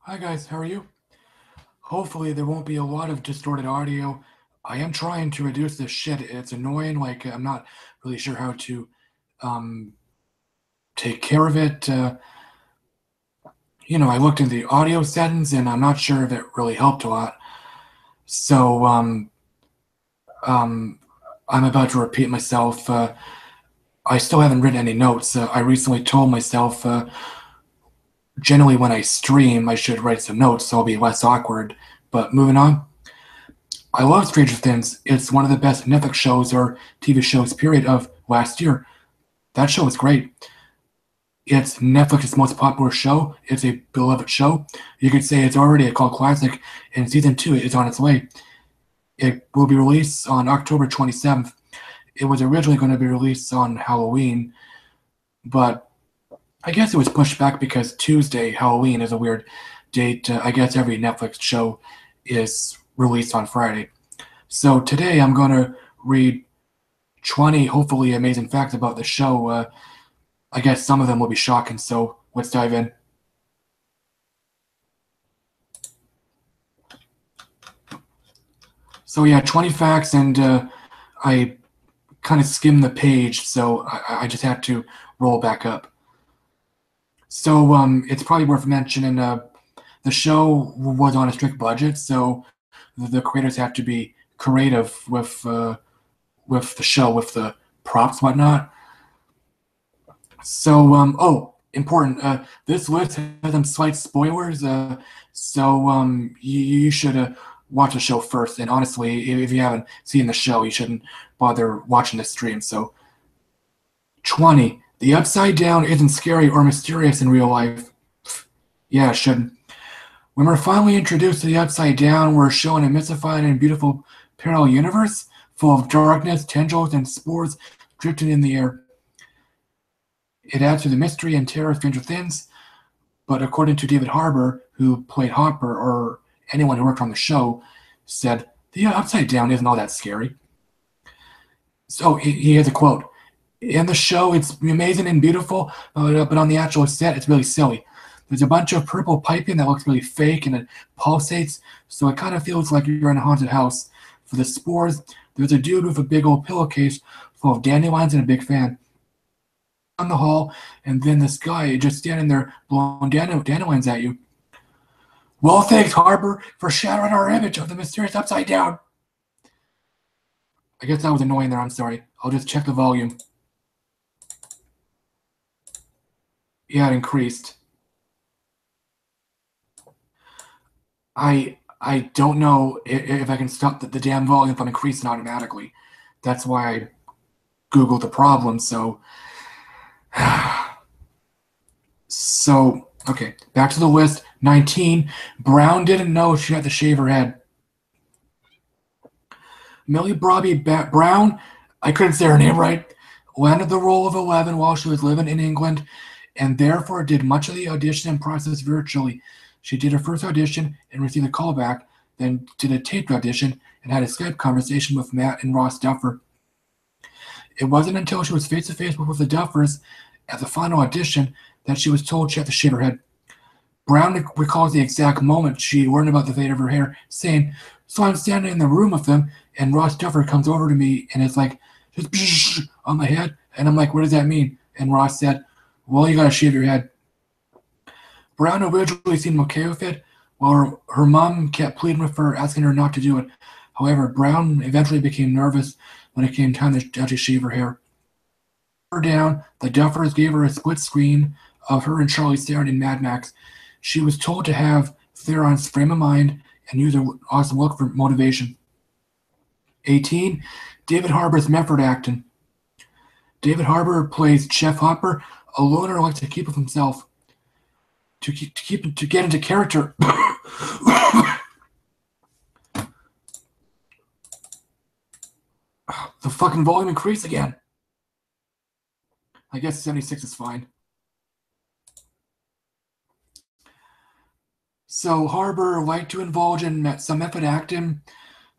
Hi guys, how are you? Hopefully there won't be a lot of distorted audio. I am trying to reduce this shit. It's annoying. I'm not really sure how to um, take care of it. I looked in the audio settings and I'm not sure if it really helped a lot. So um, I'm about to repeat myself. I still haven't written any notes. I recently told myself generally when I stream I should write some notes so I'll be less awkward. But moving on. I love Stranger Things. It's one of the best Netflix shows or TV shows, period, of last year. That show is great. It's Netflix's most popular show. It's a beloved show. You could say it's already a cult classic, and season two is on its way. It will be released on October 27th. It was originally going to be released on Halloween, but I guess it was pushed back because Tuesday, Halloween, is a weird date. I guess every Netflix show is released on Friday. So today I'm going to read 20 hopefully amazing facts about the show. I guess some of them will be shocking, so let's dive in. So yeah, 20 facts, and I kind of skimmed the page, so I just had to roll back up. So it's probably worth mentioning the show was on a strict budget, so the creators have to be creative with the show, with the props, whatnot. So, important. This list has some slight spoilers. So you should watch the show first. And honestly, if you haven't seen the show, you shouldn't bother watching the stream. So, 20. The Upside Down isn't scary or mysterious in real life. Yeah, it shouldn't. When we're finally introduced to the Upside Down, we're shown a mystified and beautiful parallel universe full of darkness, tendrils, and spores drifting in the air. It adds to the mystery and terror of Stranger Things, but according to David Harbour, who played Hopper, or anyone who worked on the show, said, the Upside Down isn't all that scary. So he has a quote. In the show, it's amazing and beautiful, but on the actual set, it's really silly. There's a bunch of purple piping that looks really fake and it pulsates, so it kind of feels like you're in a haunted house. For the spores, there's a dude with a big old pillowcase full of dandelions and a big fan on the hall, and then this guy just standing there blowing dandelions at you. Well, thanks, Harbour, for shattering our image of the mysterious Upside Down. I guess that was annoying there, I'm sorry. I'll just check the volume. Yeah, it increased. I don't know if I can stop the damn volume from increasing automatically. That's why I Googled the problem, so... So, okay, back to the list. 19. Brown didn't know she had to shave her head. Millie Bobby Brown, I couldn't say her name right, landed the role of 11 while she was living in England, and therefore did much of the audition process virtually. She did her first audition and received a callback, then did a taped audition and had a Skype conversation with Matt and Ross Duffer. It wasn't until she was face-to-face with the Duffers at the final audition that she was told she had to shave her head. Brown recalls the exact moment she learned about the fate of her hair, saying, so I'm standing in the room with them, and Ross Duffer comes over to me, and it's like, just on my head, and I'm like, what does that mean? And Ross said, well, you gotta shave your head. Brown originally seemed okay with it, while her mom kept pleading with her, asking her not to do it. However, Brown eventually became nervous when it came time to actually shave her hair. Her down, the Duffers gave her a split screen of her and Charlie Theron in Mad Max. She was told to have Theron's frame of mind and use her awesome look for motivation. 18. David Harbour's method acting. David Harbour plays Chef Hopper, a loner who likes to keep with himself. To get into character. The fucking volume increased again. I guess 76 is fine. So Harbour liked to indulge in some method acting.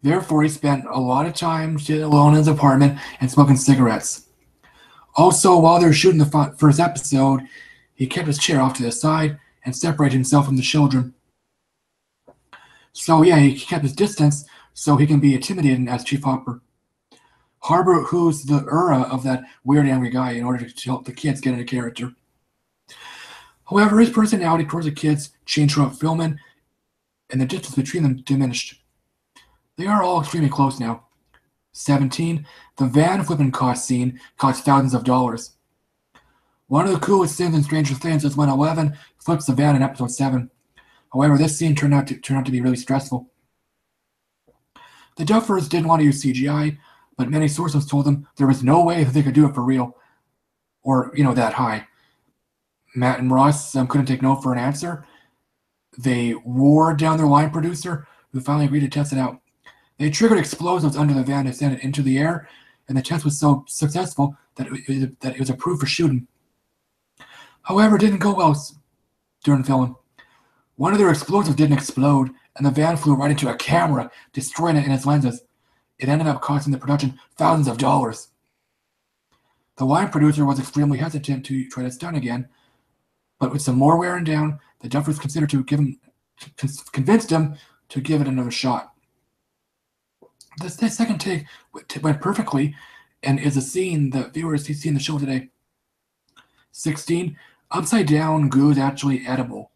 Therefore, he spent a lot of time sitting alone in his apartment and smoking cigarettes. Also, while they were shooting the first episode, he kept his chair off to the side and separated himself from the children. So yeah, he kept his distance so he can be intimidated as Chief Hopper. Harbor, who's the Ura of that weird angry guy, in order to help the kids get into character. However, his personality towards the kids changed throughout filming, and the distance between them diminished. They are all extremely close now. 17. The van flipping cost scene cost thousands of dollars. One of the coolest scenes in Stranger Things is when Eleven flips the van in episode 7. However, this scene turned out to be really stressful. The Duffers didn't want to use CGI, but many sources told them there was no way that they could do it for real, or, that high. Matt and Ross couldn't take no for an answer. They wore down their line producer, who finally agreed to test it out. They triggered explosives under the van to send it into the air, and the test was so successful that it was approved for shooting. However, it didn't go well during filming. One of their explosives didn't explode, and the van flew right into a camera, destroying it in its lenses. It ended up costing the production thousands of dollars. The line producer was extremely hesitant to try this stunt again, but with some more wearing down, the Duffers considered convinced him to give it another shot. The second take went perfectly, and is a scene that viewers see in the show today. 16. Upside down goo is actually edible.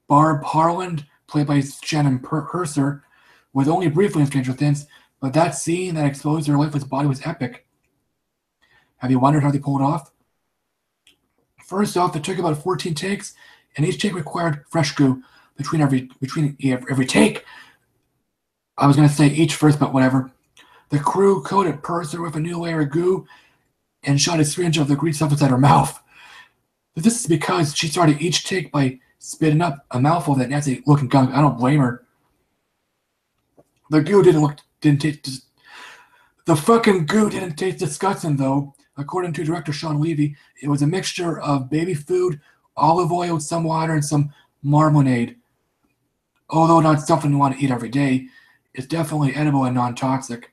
Barb Harland, played by Shannon Purser, was only briefly in Stranger Things, but that scene that exposed her lifeless body was epic. Have you wondered how they pulled it off? First off, it took about 14 takes, and each take required fresh goo between every take. I was going to say each first, but whatever. The crew coated Purser with a new layer of goo and shot a syringe of the green stuff inside her mouth. This is because she started each take by spitting up a mouthful of that nasty-looking gunk. I don't blame her. The goo didn't taste. The fucking goo didn't taste disgusting, though. According to director Sean Levy, it was a mixture of baby food, olive oil, some water, and some marmalade. Although not something you want to eat every day, it's definitely edible and non-toxic.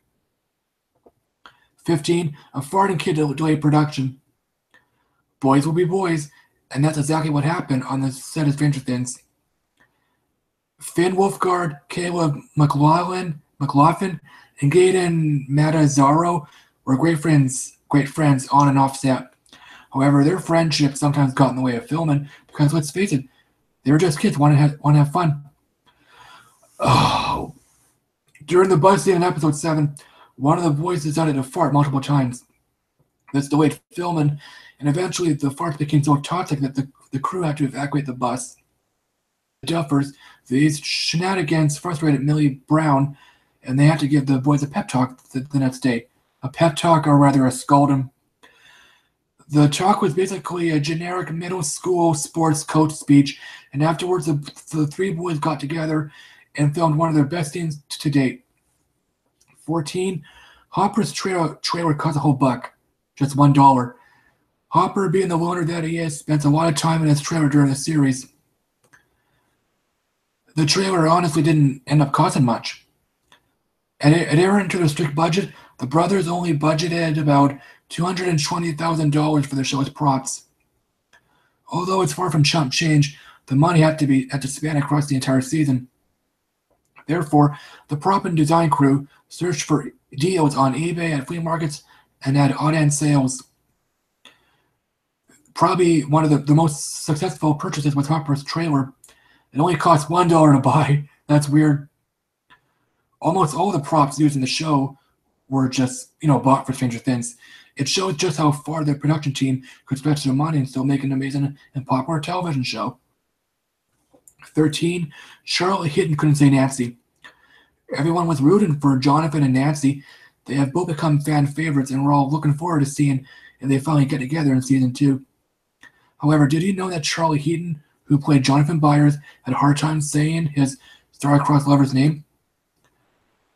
15. A farting kid delayed production. Boys will be boys, and that's exactly what happened on the set of Stranger Things. Finn Wolfhard, Caleb McLaughlin, and Gaten Matazzaro were great friends on and off set. However, their friendship sometimes got in the way of filming because, let's face it, they were just kids, want to have fun. Oh. During the bus scene in episode 7, one of the boys decided to fart multiple times. This delayed filming, and eventually the farts became so toxic that the crew had to evacuate the bus. The Duffers, these shenanigans frustrated Millie Brown, and they had to give the boys a pep talk the next day. A pep talk, or rather a scolding. The talk was basically a generic middle school sports coach speech, and afterwards the three boys got together and filmed one of their best scenes to date. 14. Hopper's trailer cost $1, just $1. Hopper, being the loner that he is, spends a lot of time in his trailer during the series. The trailer honestly didn't end up costing much. Adhering to the strict budget, the brothers only budgeted about $220,000 for the show's props. Although it's far from chump change, the money had to span across the entire season. Therefore, the prop and design crew searched for deals on eBay, at flea markets, and had odd-end sales. Probably one of the most successful purchases was Hopper's trailer. It only cost $1 to buy. That's weird. Almost all the props used in the show were just, bought for Stranger Things. It shows just how far the production team could stretch their money and still make an amazing and popular television show. 13. Charlotte Hinton couldn't say Nancy. Everyone was rooting for Jonathan and Nancy. They have both become fan favorites, and we're all looking forward to seeing if they finally get together in season 2. However, did you know that Charlie Heaton, who played Jonathan Byers, had a hard time saying his star-crossed lover's name?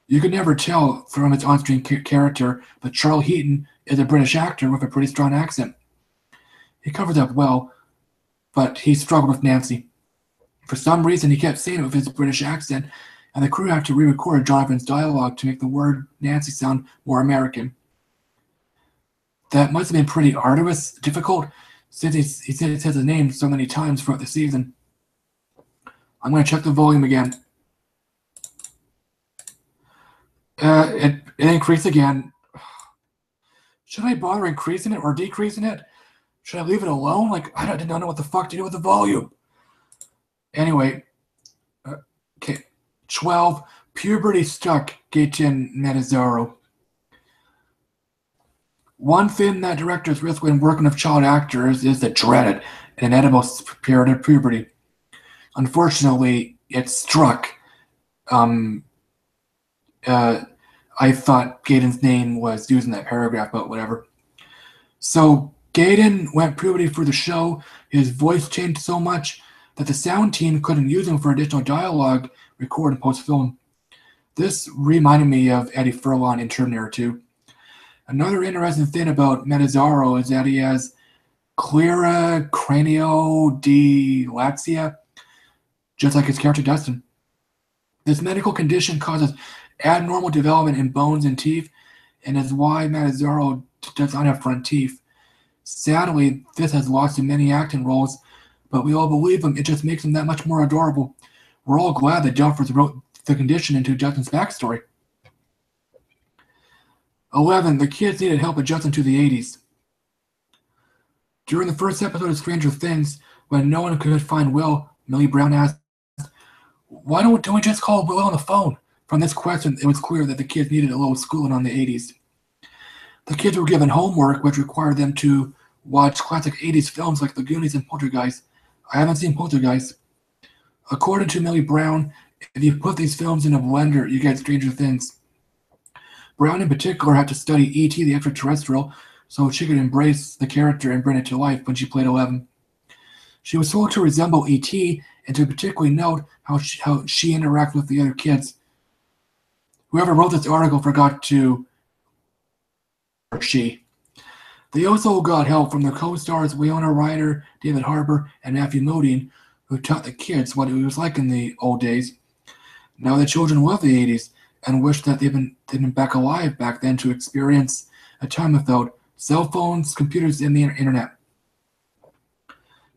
You could never tell from his on-screen character, but Charlie Heaton is a British actor with a pretty strong accent. He covers up well, but he struggled with Nancy. For some reason, he kept saying it with his British accent, and the crew had to re-record Jonathan's dialogue to make the word Nancy sound more American. That must have been pretty arduous, difficult, since he says his name so many times throughout the season. I'm going to check the volume again. It increased again. Should I bother increasing it or decreasing it? Should I leave it alone? Like, I did not know what the fuck to do with the volume. Anyway, okay. 12. Puberty stuck Gaten Matarazzo. One thing that directors risk when working with child actors is the dreaded and inevitable period of puberty. Unfortunately, it struck. I thought Gaten's name was used in that paragraph, but whatever. So Gaten went puberty for the show. His voice changed so much that the sound team couldn't use him for additional dialogue recorded and post-film. This reminded me of Eddie Furlong in Terminator 2. Another interesting thing about Matarazzo is that he has sclera craniodilatia, just like his character Dustin. This medical condition causes abnormal development in bones and teeth, and is why Matarazzo does not have front teeth. Sadly, this has lost him many acting roles, but we all believe him. It just makes him that much more adorable. We're all glad that Duffers wrote the condition into Justin's backstory. 11. The kids needed help adjusting to the 80s. During the first episode of Stranger Things, when no one could find Will, Millie Brown asked, "Why don't we just call Will on the phone?" From this question, it was clear that the kids needed a little schooling on the 80s. The kids were given homework, which required them to watch classic 80s films like The Goonies and Poltergeist. I haven't seen Poltergeist. According to Millie Brown, if you put these films in a blender, you get Stranger Things. Brown in particular had to study E.T. the Extraterrestrial so she could embrace the character and bring it to life when she played 11. She was told to resemble E.T. and to particularly note how she interacts with the other kids. Whoever wrote this article forgot to... or she. They also got help from their co-stars Winona Ryder, David Harbour, and Matthew Modine, who taught the kids what it was like in the old days. Now the children love the 80s and wish that they'd been back alive back then to experience a time without cell phones, computers, and the internet.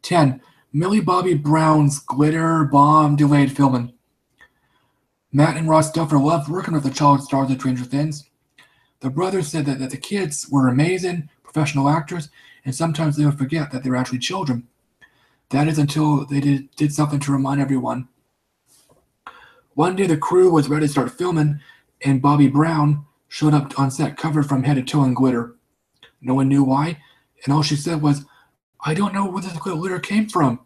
10. Millie Bobby Brown's glitter bomb delayed filming. Matt and Ross Duffer loved working with the child stars of Stranger Things. The brothers said that the kids were amazing, professional actors, and sometimes they would forget that they were actually children. That is until they did something to remind everyone. One day the crew was ready to start filming, and Bobby Brown showed up on set covered from head to toe in glitter. No one knew why, and all she said was, "I don't know where this glitter came from."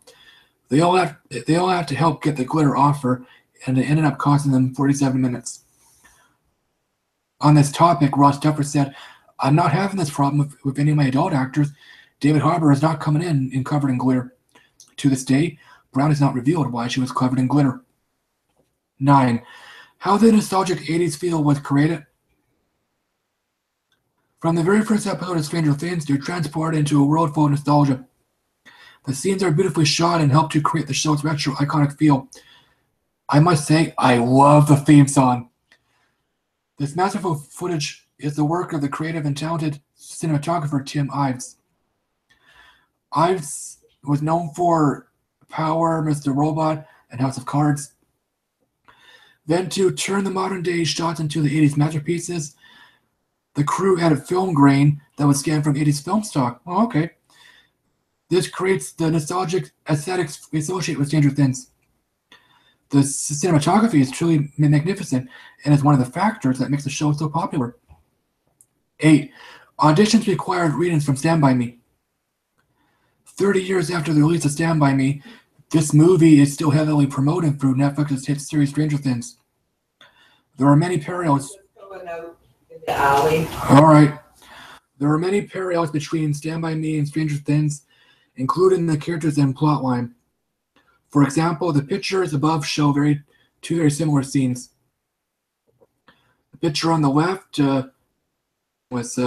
They all had to help get the glitter off her, and it ended up costing them 47 minutes. On this topic, Ross Duffer said, "I'm not having this problem with any of my adult actors. David Harbour is not coming in covered in glitter." To this day, Brown has not revealed why she was covered in glitter. 9. How the nostalgic 80s feel was created. From the very first episode of Stranger Things, you're transported into a world full of nostalgia. The scenes are beautifully shot and help to create the show's retro iconic feel. I must say, I love the theme song. This masterful footage is the work of the creative and talented cinematographer Tim Ives. Ives was known for Power, Mr. Robot, and House of Cards. Then to turn the modern-day shots into the 80s masterpieces, the crew added film grain that was scanned from 80s film stock. Oh, okay. This creates the nostalgic aesthetics we associate with Stranger Things. The cinematography is truly magnificent and is one of the factors that makes the show so popular. 8. Auditions required readings from Stand By Me. 30 years after the release of Stand By Me, this movie is still heavily promoted through Netflix's hit series Stranger Things. There are many parallels. All right. There are many parallels between Stand By Me and Stranger Things, including the characters and plotline. For example, the pictures above show two very similar scenes. The picture on the left was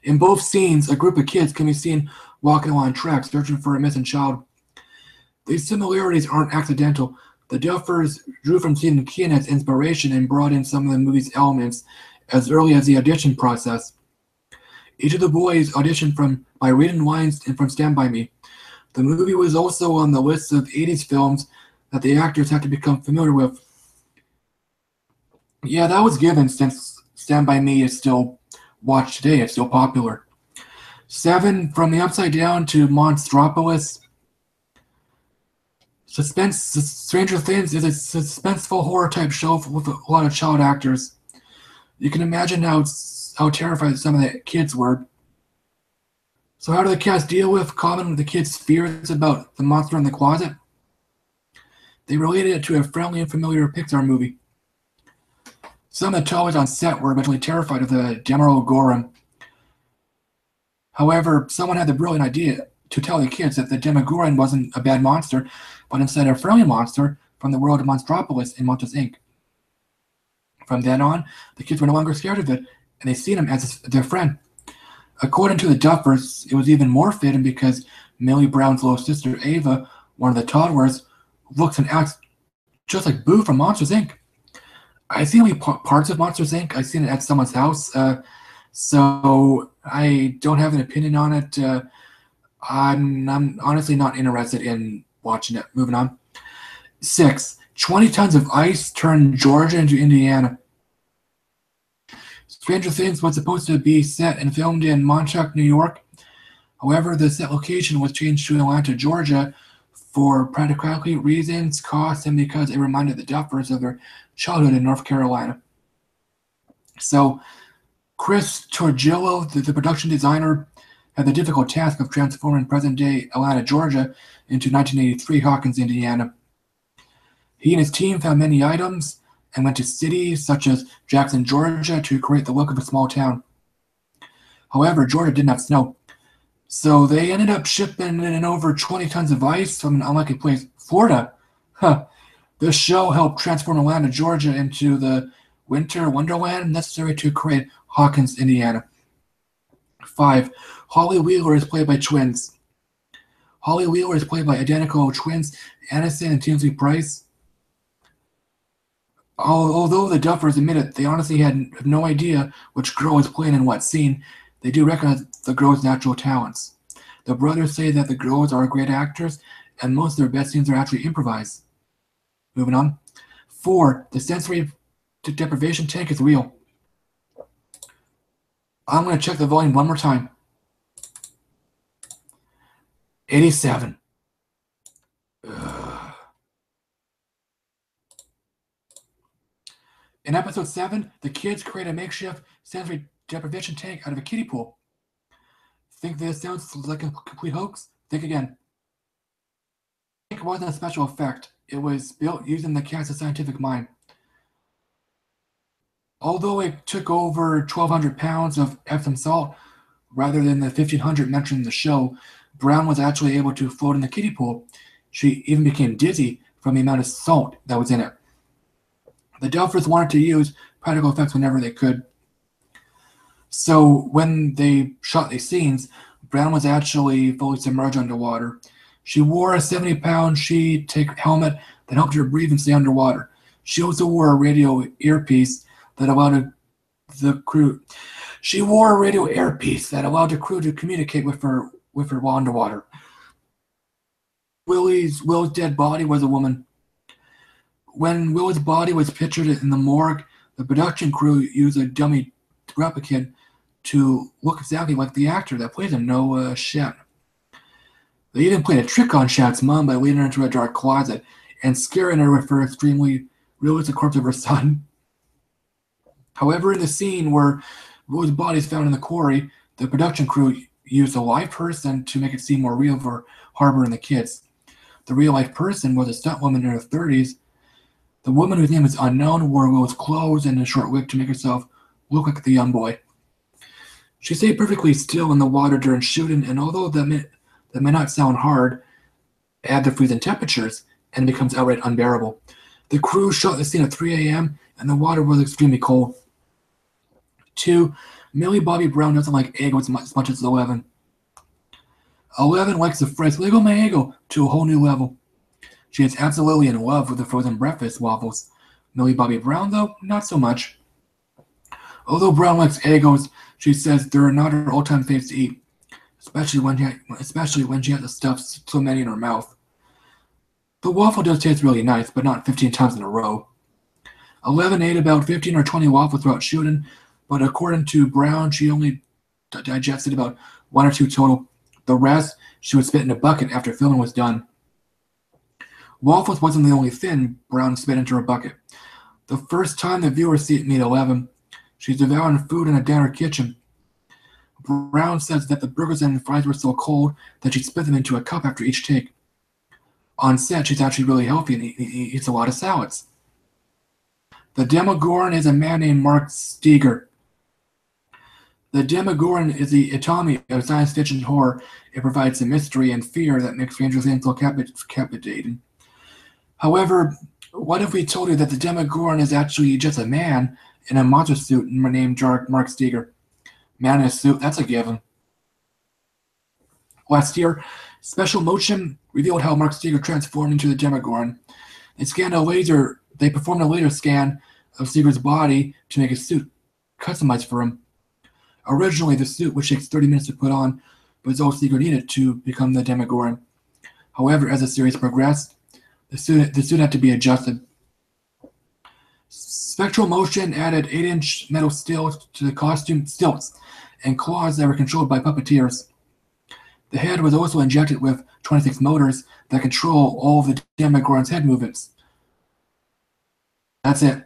in both scenes, a group of kids can be seen walking along tracks searching for a missing child. These similarities aren't accidental. The Duffers drew from Stephen King as inspiration and brought in some of the movie's elements as early as the audition process. Each of the boys auditioned by reading lines and from Stand By Me. The movie was also on the list of 80s films that the actors have to become familiar with. Yeah, that was given since Stand By Me is still watched today. It's still popular. 7, From the Upside Down to Monstropolis. Stranger Things is a suspenseful horror type show with a lot of child actors. You can imagine how terrified some of the kids were. So how do the cast deal with common the kids' fears about the monster in the closet? They related it to a friendly and familiar Pixar movie. Some of the toys on set were eventually terrified of the Demogorgon. However, someone had the brilliant idea to tell the kids that the Demogorgon wasn't a bad monster, but instead a friendly monster from the world of Monstropolis in Monsters, Inc. From then on, the kids were no longer scared of it, and they seen him as their friend. According to the Duffers, it was even more fitting because Millie Brown's little sister Ava, one of the toddlers, looks and acts just like Boo from Monsters, Inc. I've seen only parts of Monsters, Inc. I've seen it at someone's house, so I don't have an opinion on it. I'm honestly not interested in watching it. Moving on. 6, 20 tons of ice turned Georgia into Indiana. Stranger Things was supposed to be set and filmed in Montauk, New York. However, the set location was changed to Atlanta, Georgia for practicality reasons, cost, and because it reminded the Duffers of their childhood in North Carolina. So, Chris Torgillo, the production designer, had the difficult task of transforming present-day Atlanta, Georgia into 1983 Hawkins, Indiana. He and his team found many items and went to cities such as Jackson, Georgia to create the look of a small town. However, Georgia didn't have snow, so they ended up shipping in over 20 tons of ice from an unlikely place, Florida. This show helped transform Atlanta, Georgia into the winter wonderland necessary to create Hawkins, Indiana. 5, Holly Wheeler is played by twins. Holly Wheeler is played by identical twins Addison and Tinsley Price. Although the Duffers admitted they honestly had no idea which girl was playing in what scene, they do recognize the girls' natural talents. The brothers say that the girls are great actors, and most of their best scenes are actually improvised. Moving on. 4, the sensory deprivation tank is real. I'm going to check the volume one more time. 87. Ugh. In episode 7, the kids create a makeshift sensory deprivation tank out of a kiddie pool. Think this sounds like a complete hoax? Think again. It wasn't a special effect. It was built using the cast's scientific mind. Although it took over 1,200 pounds of Epsom salt rather than the 1,500 mentioned in the show, Brown was actually able to float in the kiddie pool. She even became dizzy from the amount of salt that was in it. The Duffers wanted to use practical effects whenever they could. So when they shot these scenes, Brown was actually fully submerged underwater. She wore a 70-pound sheet helmet that helped her breathe and stay underwater. She also wore a radio earpiece that allowed the crew. She wore a radio earpiece that allowed the crew to communicate with her while underwater. Will's dead body was a woman. When Will's body was pictured in the morgue, the production crew used a dummy replicant to look exactly like the actor that played him, Noah Shat. They even played a trick on Shat's mom by leading her into a dark closet and scaring her with her extremely realistic corpse of her son. However, in the scene where Will's body is found in the quarry, the production crew used a live person to make it seem more real for Harper and the kids. The real-life person was a stunt woman in her 30s. The woman whose name is unknown wore Will's clothes and a short wig to make herself look like the young boy. She stayed perfectly still in the water during shooting, and although that may not sound hard, add the freezing temperatures, and it becomes outright unbearable. The crew shot the scene at 3 a.m., and the water was extremely cold. 2, Millie Bobby Brown doesn't like Eggo as much as 11. 11 likes the phrase "Lego my Eggo" to a whole new level. She is absolutely in love with the frozen breakfast waffles. Millie Bobby Brown, though, not so much. Although Brown likes Eggos, she says they're not her all-time faves to eat, especially when she has to stuff so many in her mouth. The waffle does taste really nice, but not 15 times in a row. 11 ate about 15 or 20 waffles throughout shooting, but according to Brown, she only digested about 1 or 2 total. The rest, she would spit in a bucket after filming was done. Waffles wasn't the only thing Brown spit into her bucket. The first time the viewers meet 11, she's devouring food in a diner kitchen. Brown says that the burgers and fries were so cold that she spit them into a cup after each take. On set, she's actually really healthy and eats a lot of salads. The Demogorgon is a man named Mark Steger. The Demogorgon is the epitome of science fiction horror. It provides the mystery and fear that makes Stranger Things so captivating. However, what if we told you that the Demogorgon is actually just a man in a monster suit named Mark Steger? Man in a suit, that's a given. Last year, Special Motion revealed how Mark Steger transformed into the Demogorgon. They performed a laser scan of Steger's body to make a suit customized for him. Originally, the suit, which takes 30 minutes to put on, was all Steger needed to become the Demogorgon. However, as the series progressed, the suit had to be adjusted. Spectral Motion added 8-inch metal stilts to the costume, stilts and claws that were controlled by puppeteers. The head was also injected with 26 motors that control all of the Demogorgon's head movements. That's it.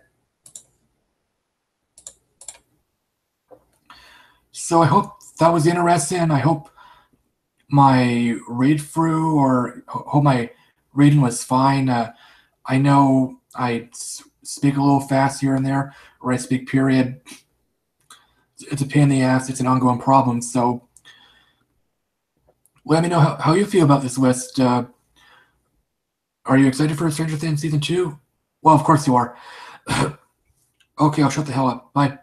So I hope that was interesting. I hope my read-through or hope my reading was fine. I know I speak a little fast here and there, or I speak period. It's a pain in the ass. It's an ongoing problem. So let me know how you feel about this list. Are you excited for Stranger Things Season 2? Well, of course you are. Okay, I'll shut the hell up. Bye.